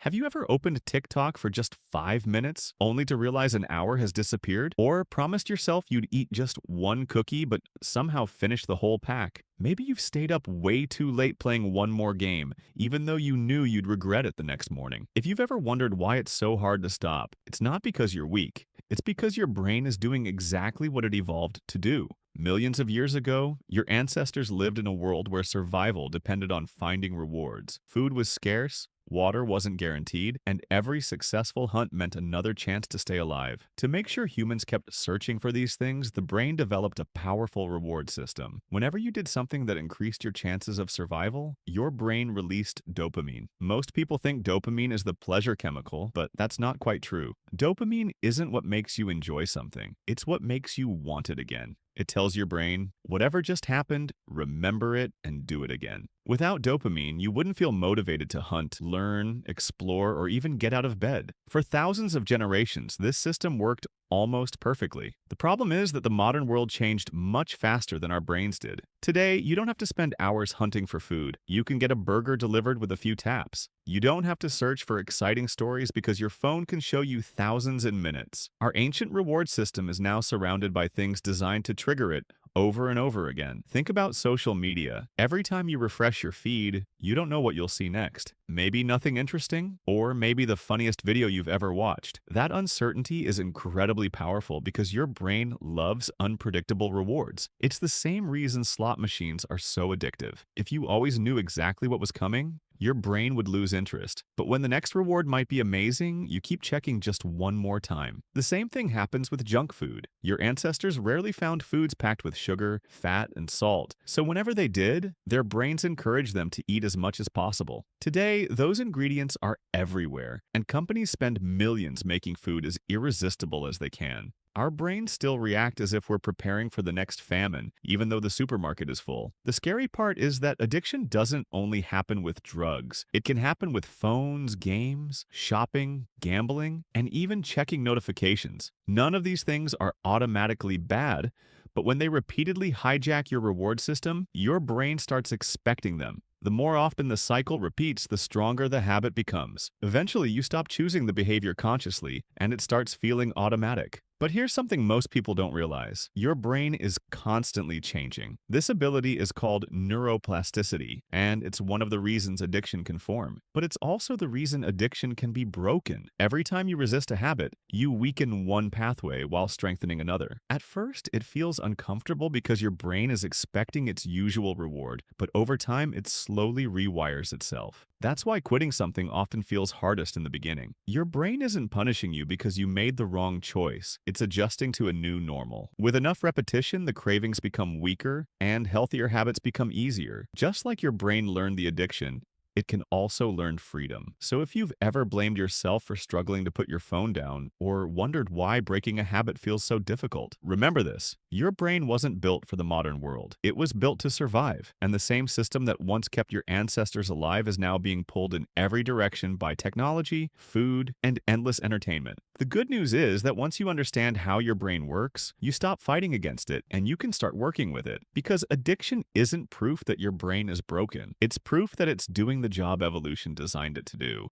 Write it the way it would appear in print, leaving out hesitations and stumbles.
Have you ever opened TikTok for just 5 minutes only to realize an hour has disappeared? Or promised yourself you'd eat just one cookie but somehow finish the whole pack? Maybe you've stayed up way too late playing one more game, even though you knew you'd regret it the next morning. If you've ever wondered why it's so hard to stop, it's not because you're weak. It's because your brain is doing exactly what it evolved to do. Millions of years ago, your ancestors lived in a world where survival depended on finding rewards. Food was scarce, water wasn't guaranteed, and every successful hunt meant another chance to stay alive. To make sure humans kept searching for these things, the brain developed a powerful reward system. Whenever you did something that increased your chances of survival, your brain released dopamine. Most people think dopamine is the pleasure chemical, but that's not quite true. Dopamine isn't what makes you enjoy something, it's what makes you want it again. It tells your brain, whatever just happened, remember it and do it again. Without dopamine, you wouldn't feel motivated to hunt, learn, explore, or even get out of bed. For thousands of generations, this system worked almost perfectly. The problem is that the modern world changed much faster than our brains did. Today, you don't have to spend hours hunting for food. You can get a burger delivered with a few taps. You don't have to search for exciting stories because your phone can show you thousands in minutes. Our ancient reward system is now surrounded by things designed to trigger it over and over again. Think about social media. Every time you refresh your feed, you don't know what you'll see next. Maybe nothing interesting, or maybe the funniest video you've ever watched. That uncertainty is incredibly powerful because your brain loves unpredictable rewards. It's the same reason slot machines are so addictive. If you always knew exactly what was coming, your brain would lose interest. But when the next reward might be amazing, you keep checking just one more time. The same thing happens with junk food. Your ancestors rarely found foods packed with sugar, fat, and salt. So whenever they did, their brains encouraged them to eat as much as possible. Today, those ingredients are everywhere, and companies spend millions making food as irresistible as they can. Our brains still react as if we're preparing for the next famine, even though the supermarket is full. The scary part is that addiction doesn't only happen with drugs. It can happen with phones, games, shopping, gambling, and even checking notifications. None of these things are automatically bad, but when they repeatedly hijack your reward system, your brain starts expecting them. The more often the cycle repeats, the stronger the habit becomes. Eventually, you stop choosing the behavior consciously, and it starts feeling automatic. But here's something most people don't realize. Your brain is constantly changing. This ability is called neuroplasticity, and it's one of the reasons addiction can form. But it's also the reason addiction can be broken. Every time you resist a habit, you weaken one pathway while strengthening another. At first, it feels uncomfortable because your brain is expecting its usual reward, but over time, it slowly rewires itself. That's why quitting something often feels hardest in the beginning. Your brain isn't punishing you because you made the wrong choice. It's adjusting to a new normal. With enough repetition, the cravings become weaker and healthier habits become easier. Just like your brain learned the addiction, it can also learn freedom. So if you've ever blamed yourself for struggling to put your phone down or wondered why breaking a habit feels so difficult, remember this. Your brain wasn't built for the modern world. It was built to survive. And the same system that once kept your ancestors alive is now being pulled in every direction by technology, food, and endless entertainment. The good news is that once you understand how your brain works, you stop fighting against it and you can start working with it. Because addiction isn't proof that your brain is broken. It's proof that it's doing the job evolution designed it to do.